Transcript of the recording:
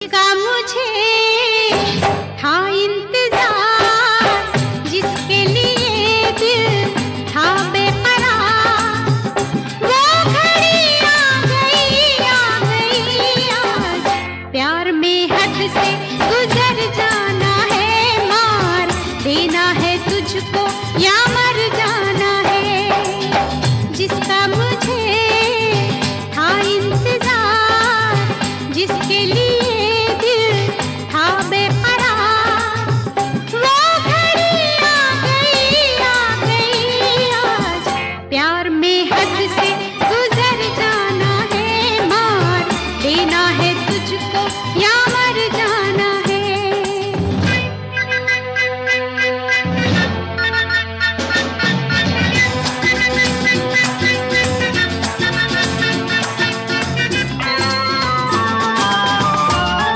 का मुझे था इंतजार, जिसके लिए दिल था बेकरार, वो घड़ी आ गई आज। प्यार में हद से गुजर जाना है, मार देना है तुझको या मर जाना है। जिसका मुझे था इंतजार, जिसके लिए देना है तुझको या मर